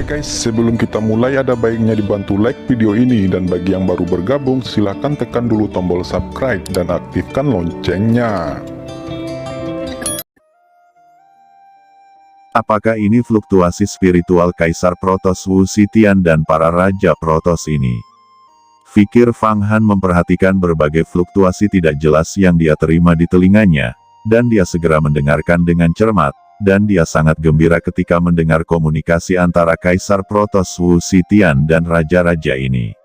guys, sebelum kita mulai ada baiknya dibantu like video ini, dan bagi yang baru bergabung silahkan tekan dulu tombol subscribe dan aktifkan loncengnya. Apakah ini fluktuasi spiritual Kaisar Protoss Wu Zetian dan para Raja Protoss ini? Fikir Fang Han memperhatikan berbagai fluktuasi tidak jelas yang dia terima di telinganya, dan dia segera mendengarkan dengan cermat, dan dia sangat gembira ketika mendengar komunikasi antara Kaisar Protoss Wu Zetian dan Raja-Raja ini.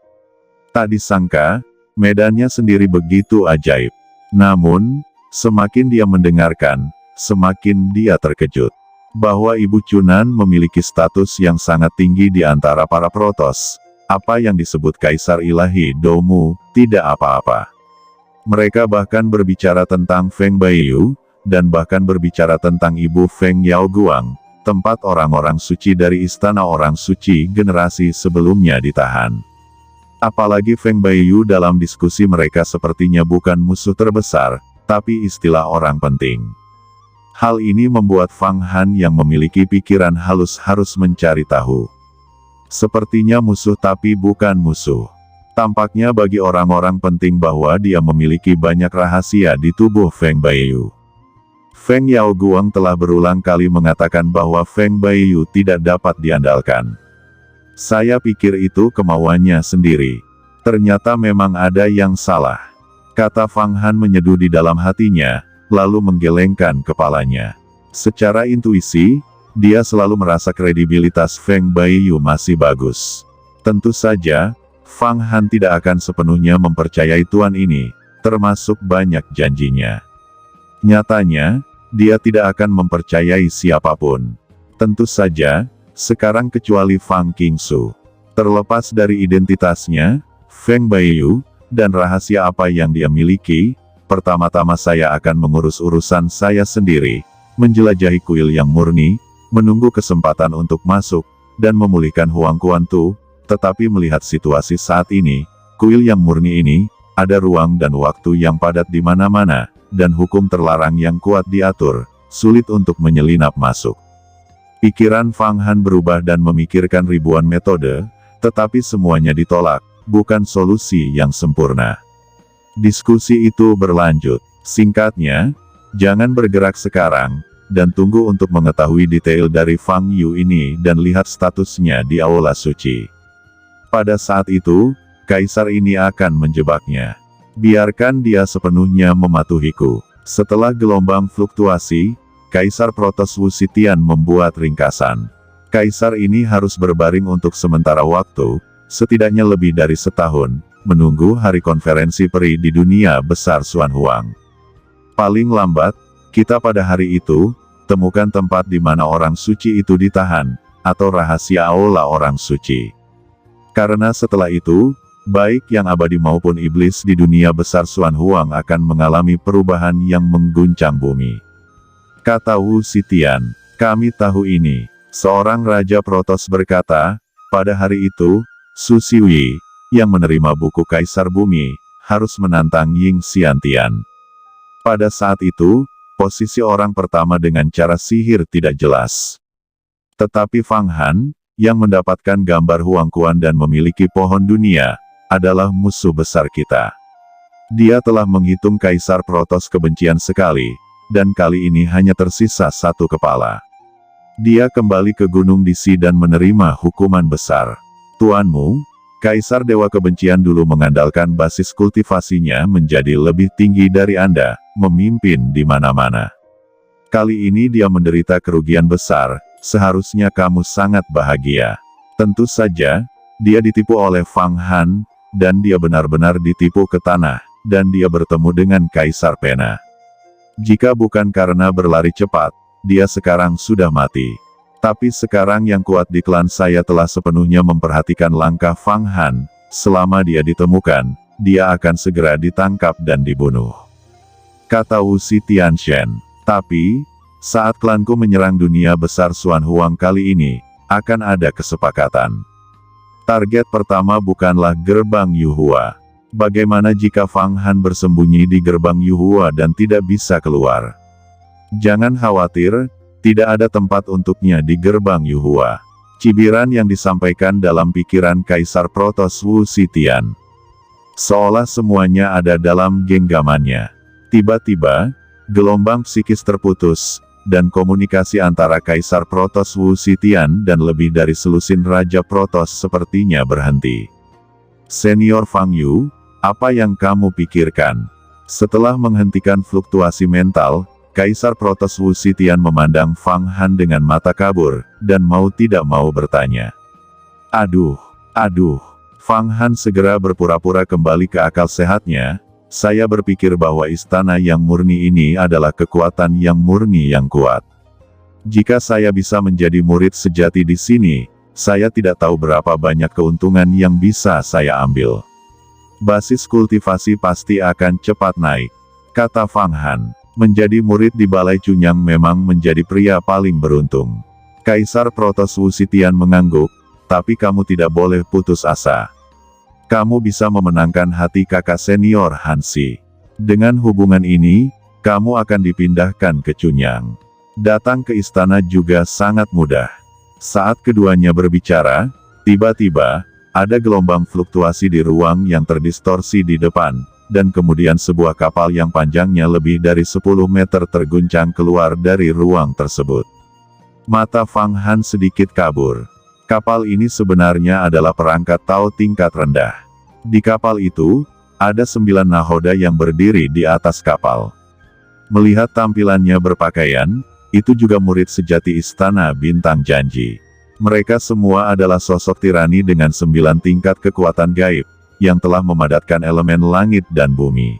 Tak disangka, medannya sendiri begitu ajaib. Namun, semakin dia mendengarkan, semakin dia terkejut. Bahwa Ibu Chunan memiliki status yang sangat tinggi di antara para Protoss. Apa yang disebut Kaisar Ilahi Domu, tidak apa-apa. Mereka bahkan berbicara tentang Feng Baiyu, dan bahkan berbicara tentang Ibu Feng Yaoguang, tempat orang-orang suci dari Istana Orang Suci generasi sebelumnya ditahan. Apalagi Feng Baiyu dalam diskusi mereka sepertinya bukan musuh terbesar, tapi istilah orang penting. Hal ini membuat Fang Han yang memiliki pikiran halus harus mencari tahu. Sepertinya musuh tapi bukan musuh. Tampaknya bagi orang-orang penting bahwa dia memiliki banyak rahasia di tubuh Feng Baiyu. Feng Yaoguang telah berulang kali mengatakan bahwa Feng Baiyu tidak dapat diandalkan. Saya pikir itu kemauannya sendiri. Ternyata memang ada yang salah. Kata Fang Han menyeduh di dalam hatinya, lalu menggelengkan kepalanya. Secara intuisi, dia selalu merasa kredibilitas Feng Baiyu masih bagus. Tentu saja, Fang Han tidak akan sepenuhnya mempercayai tuan ini, termasuk banyak janjinya. Nyatanya, dia tidak akan mempercayai siapapun. Tentu saja, sekarang kecuali Fang Qingsu. Terlepas dari identitasnya, Feng Baiyu, dan rahasia apa yang dia miliki, pertama-tama saya akan mengurus urusan saya sendiri, menjelajahi kuil yang murni, menunggu kesempatan untuk masuk, dan memulihkan Huang Kuantu. Tetapi melihat situasi saat ini, kuil yang murni ini, ada ruang dan waktu yang padat di mana-mana, dan hukum terlarang yang kuat diatur, sulit untuk menyelinap masuk. Pikiran Fang Han berubah dan memikirkan ribuan metode, tetapi semuanya ditolak, bukan solusi yang sempurna. Diskusi itu berlanjut. Singkatnya, jangan bergerak sekarang, dan tunggu untuk mengetahui detail dari Fang Yu ini dan lihat statusnya di Aula Suci. Pada saat itu, Kaisar ini akan menjebaknya. Biarkan dia sepenuhnya mematuhiku. Setelah gelombang fluktuasi, Kaisar Protoss Wu Zetian membuat ringkasan. Kaisar ini harus berbaring untuk sementara waktu, setidaknya lebih dari setahun, menunggu hari konferensi peri di dunia besar Xuan Huang. Paling lambat, kita pada hari itu, temukan tempat di mana orang suci itu ditahan, atau rahasia aula orang suci. Karena setelah itu, baik yang abadi maupun iblis di dunia besar Xuan Huang akan mengalami perubahan yang mengguncang bumi. Kata Wu Zetian, kami tahu ini. Seorang Raja Protoss berkata, pada hari itu, Su Xiwi, yang menerima buku Kaisar Bumi, harus menantang Ying Xiantian. Pada saat itu, posisi orang pertama dengan cara sihir tidak jelas. Tetapi Fang Han, yang mendapatkan gambar Huang Quan dan memiliki pohon dunia, adalah musuh besar kita. Dia telah menghitung Kaisar Protoss kebencian sekali, dan kali ini hanya tersisa satu kepala. Dia kembali ke Gunung Disi dan menerima hukuman besar. Tuanmu, Kaisar Dewa Kebencian dulu mengandalkan basis kultivasinya menjadi lebih tinggi dari Anda, memimpin di mana-mana. Kali ini dia menderita kerugian besar, seharusnya kamu sangat bahagia. Tentu saja, dia ditipu oleh Fang Han, dan dia benar-benar ditipu ke tanah, dan dia bertemu dengan Kaisar Pena. Jika bukan karena berlari cepat, dia sekarang sudah mati. Tapi sekarang yang kuat di klan saya telah sepenuhnya memperhatikan langkah Fang Han. Selama dia ditemukan, dia akan segera ditangkap dan dibunuh. Kata Wu Zetian. Tapi, saat klanku menyerang dunia besar Xuan Huang kali ini, akan ada kesepakatan. Target pertama bukanlah gerbang Yuhua. Bagaimana jika Fang Han bersembunyi di gerbang Yuhua dan tidak bisa keluar? Jangan khawatir, tidak ada tempat untuknya di gerbang Yuhua. Cibiran yang disampaikan dalam pikiran Kaisar Protos Wu Zetian. Seolah semuanya ada dalam genggamannya. Tiba-tiba, gelombang psikis terputus, dan komunikasi antara Kaisar Protos Wu Zetian dan lebih dari selusin Raja Protos sepertinya berhenti. Senior Fang Yu, apa yang kamu pikirkan? Setelah menghentikan fluktuasi mental, Kaisar Protos Wu Zetian memandang Fang Han dengan mata kabur, dan mau tidak mau bertanya. Aduh. Fang Han segera berpura-pura kembali ke akal sehatnya. Saya berpikir bahwa istana yang murni ini adalah kekuatan yang murni yang kuat. Jika saya bisa menjadi murid sejati di sini, saya tidak tahu berapa banyak keuntungan yang bisa saya ambil. Basis kultivasi pasti akan cepat naik, kata Fang Han. Menjadi murid di Balai Cunyang memang menjadi pria paling beruntung. Kaisar Protos Wu Zetian mengangguk, tapi kamu tidak boleh putus asa. Kamu bisa memenangkan hati kakak senior Hansi. Dengan hubungan ini, kamu akan dipindahkan ke Cunyang. Datang ke istana juga sangat mudah. Saat keduanya berbicara, tiba-tiba, ada gelombang fluktuasi di ruang yang terdistorsi di depan, dan kemudian sebuah kapal yang panjangnya lebih dari 10 meter terguncang keluar dari ruang tersebut. Mata Fang Han sedikit kabur. Kapal ini sebenarnya adalah perangkat Tao tingkat rendah. Di kapal itu, ada 9 nahoda yang berdiri di atas kapal. Melihat tampilannya berpakaian, itu juga murid sejati Istana Bintang Janji. Mereka semua adalah sosok tirani dengan 9 tingkat kekuatan gaib, yang telah memadatkan elemen langit dan bumi.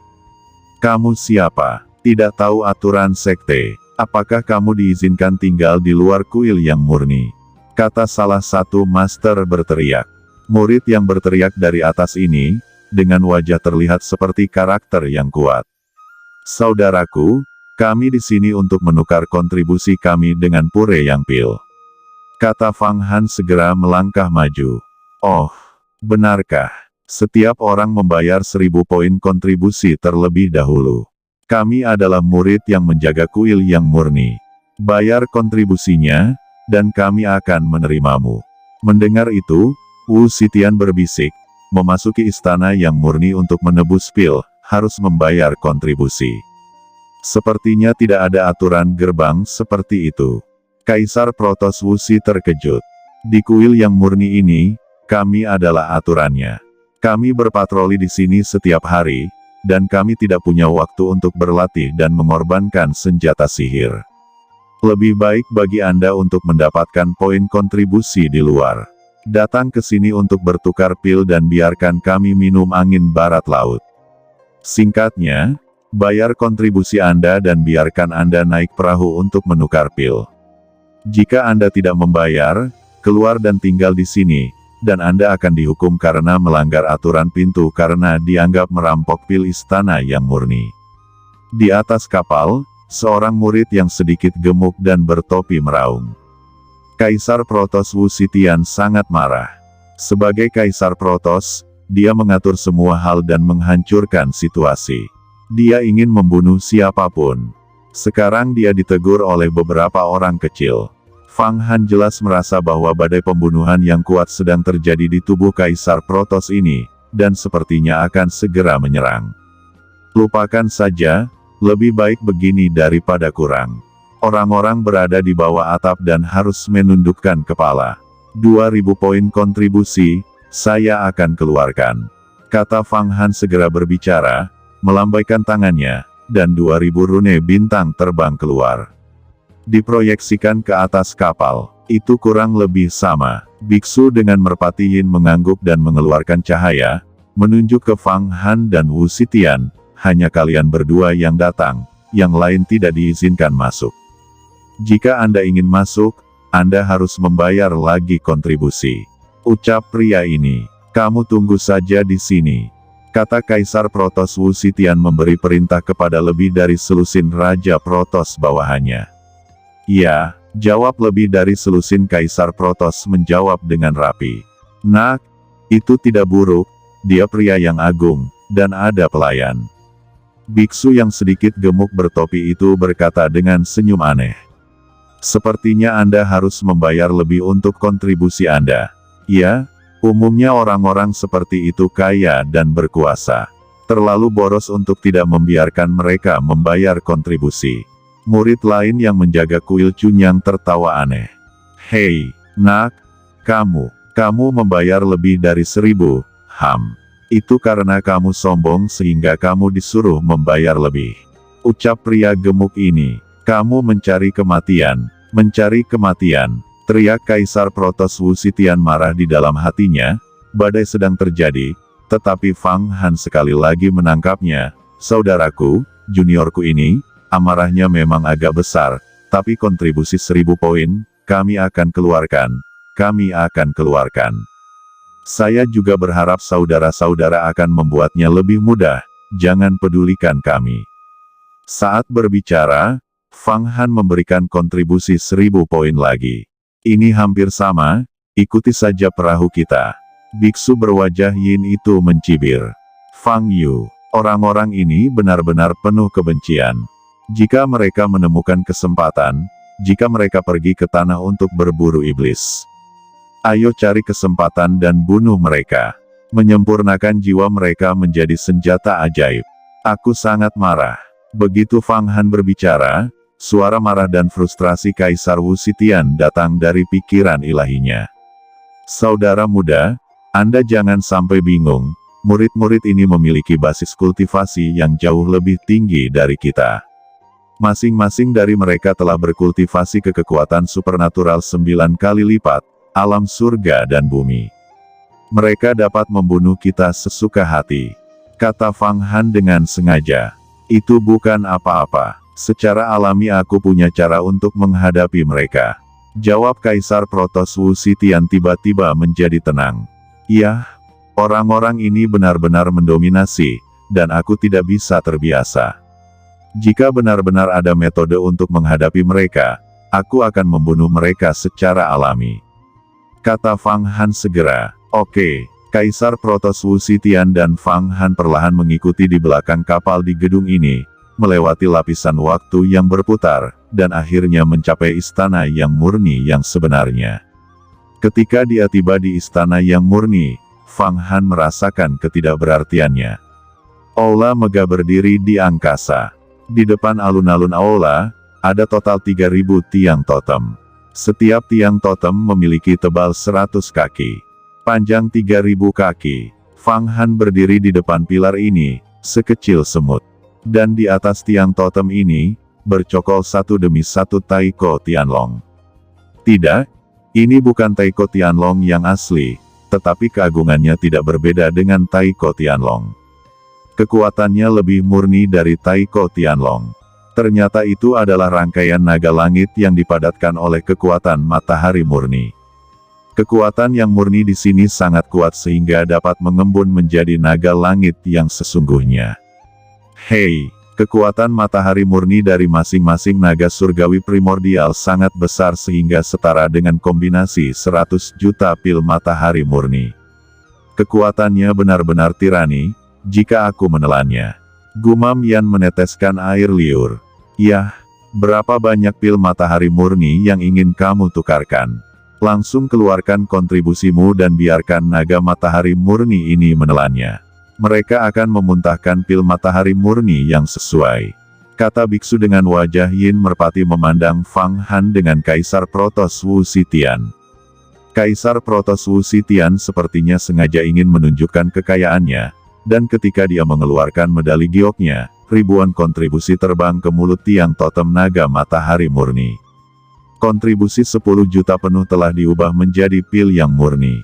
Kamu siapa? Tidak tahu aturan sekte. Apakah kamu diizinkan tinggal di luar kuil yang murni? Kata salah satu master berteriak. Murid yang berteriak dari atas ini, dengan wajah terlihat seperti karakter yang kuat. Saudaraku, kami di sini untuk menukar kontribusi kami dengan pure yang pil. Kata Fang Han segera melangkah maju. Oh, benarkah? Setiap orang membayar 1000 poin kontribusi terlebih dahulu. Kami adalah murid yang menjaga kuil yang murni. Bayar kontribusinya, dan kami akan menerimamu. Mendengar itu, Wu Zetian berbisik, memasuki istana yang murni untuk menebus pil, harus membayar kontribusi. Sepertinya tidak ada aturan gerbang seperti itu. Kaisar Protos Wu Zetian terkejut. Di kuil yang murni ini, kami adalah aturannya. Kami berpatroli di sini setiap hari, dan kami tidak punya waktu untuk berlatih dan mengorbankan senjata sihir. Lebih baik bagi Anda untuk mendapatkan poin kontribusi di luar. Datang ke sini untuk bertukar pil dan biarkan kami minum angin barat laut. Singkatnya, bayar kontribusi Anda dan biarkan Anda naik perahu untuk menukar pil. Jika Anda tidak membayar, keluar dan tinggal di sini, dan Anda akan dihukum karena melanggar aturan pintu karena dianggap merampok pil istana yang murni. Di atas kapal, seorang murid yang sedikit gemuk dan bertopi meraung. Kaisar Protos Wu Zetian sangat marah. Sebagai Kaisar Protos, dia mengatur semua hal dan menghancurkan situasi. Dia ingin membunuh siapapun. Sekarang dia ditegur oleh beberapa orang kecil. Fang Han jelas merasa bahwa badai pembunuhan yang kuat sedang terjadi di tubuh Kaisar Protos ini, dan sepertinya akan segera menyerang. Lupakan saja, lebih baik begini daripada kurang. Orang-orang berada di bawah atap dan harus menundukkan kepala. 2000 poin kontribusi, saya akan keluarkan. Kata Fang Han segera berbicara, melambaikan tangannya, dan 2000 rune bintang terbang keluar. Diproyeksikan ke atas kapal. Itu kurang lebih sama. Biksu dengan merpati Yin mengangguk dan mengeluarkan cahaya, menunjuk ke Fang Han dan Wu Zetian. Hanya kalian berdua yang datang, yang lain tidak diizinkan masuk. Jika Anda ingin masuk, Anda harus membayar lagi kontribusi. Ucap pria ini. Kamu tunggu saja di sini. Kata Kaisar Protos Wu Zetian memberi perintah kepada lebih dari selusin Raja Protos bawahannya. Ya, jawab lebih dari selusin Kaisar Protos menjawab dengan rapi. Nak, itu tidak buruk, dia pria yang agung, dan ada pelayan. Biksu yang sedikit gemuk bertopi itu berkata dengan senyum aneh. Sepertinya Anda harus membayar lebih untuk kontribusi Anda. Ya, umumnya orang-orang seperti itu kaya dan berkuasa. Terlalu boros untuk tidak membiarkan mereka membayar kontribusi. Murid lain yang menjaga kuil Cunyang tertawa aneh. Hei, nak, kamu membayar lebih dari 1000, Itu karena kamu sombong sehingga kamu disuruh membayar lebih. Ucap pria gemuk ini. Kamu mencari kematian, teriak Kaisar Protos Wu Zetian marah di dalam hatinya. Badai sedang terjadi, tetapi Fang Han sekali lagi menangkapnya. Saudaraku, juniorku ini, amarahnya memang agak besar, tapi kontribusi 1000 poin, kami akan keluarkan. Saya juga berharap saudara-saudara akan membuatnya lebih mudah, jangan pedulikan kami. Saat berbicara, Fang Han memberikan kontribusi 1000 poin lagi. Ini hampir sama, ikuti saja perahu kita. Biksu berwajah yin itu mencibir. Fang Yu, orang-orang ini benar-benar penuh kebencian. Jika mereka menemukan kesempatan, jika mereka pergi ke tanah untuk berburu iblis, ayo cari kesempatan dan bunuh mereka. Menyempurnakan jiwa mereka menjadi senjata ajaib. Aku sangat marah. Begitu Fang Han berbicara, suara marah dan frustrasi Kaisar Wu Zetian datang dari pikiran ilahinya. Saudara muda, Anda jangan sampai bingung, murid-murid ini memiliki basis kultivasi yang jauh lebih tinggi dari kita. Masing-masing dari mereka telah berkultivasi ke kekuatan supernatural 9 kali lipat, alam surga dan bumi. Mereka dapat membunuh kita sesuka hati, kata Fang Han dengan sengaja. Itu bukan apa-apa. Secara alami aku punya cara untuk menghadapi mereka. Jawab Kaisar Protos Wu Zetian tiba-tiba menjadi tenang. Yah, orang-orang ini benar-benar mendominasi, dan aku tidak bisa terbiasa. Jika benar-benar ada metode untuk menghadapi mereka, aku akan membunuh mereka secara alami. Kata Fang Han segera. Oke, Kaisar Protos Wu Zetian dan Fang Han perlahan mengikuti di belakang kapal di gedung ini, melewati lapisan waktu yang berputar, dan akhirnya mencapai istana yang murni yang sebenarnya. Ketika dia tiba di istana yang murni, Fang Han merasakan ketidakberartiannya. Aula megah berdiri di angkasa. Di depan alun-alun aula, ada total 3000 tiang totem. Setiap tiang totem memiliki tebal 100 kaki. Panjang 3000 kaki. Fang Han berdiri di depan pilar ini, sekecil semut. Dan di atas tiang totem ini, bercokol satu demi satu Taiko Tianlong. Tidak, ini bukan Taiko Tianlong yang asli, tetapi keagungannya tidak berbeda dengan Taiko Tianlong. Kekuatannya lebih murni dari Taiko Tianlong. Ternyata itu adalah rangkaian naga langit yang dipadatkan oleh kekuatan matahari murni. Kekuatan yang murni di sini sangat kuat sehingga dapat mengembun menjadi naga langit yang sesungguhnya. Hei, kekuatan matahari murni dari masing-masing naga surgawi primordial sangat besar sehingga setara dengan kombinasi 100 juta pil matahari murni. Kekuatannya benar-benar tirani, jika aku menelannya. Gumam Yan meneteskan air liur. Yah, berapa banyak pil matahari murni yang ingin kamu tukarkan? Langsung keluarkan kontribusimu dan biarkan naga matahari murni ini menelannya. Mereka akan memuntahkan pil matahari murni yang sesuai. Kata biksu dengan wajah yin merpati memandang Fang Han dengan Kaisar Protos Wu Zetian. Kaisar Protos Wu Zetian sepertinya sengaja ingin menunjukkan kekayaannya, dan ketika dia mengeluarkan medali gioknya, ribuan kontribusi terbang ke mulut tiang totem naga matahari murni. Kontribusi 10 juta penuh telah diubah menjadi pil yang murni.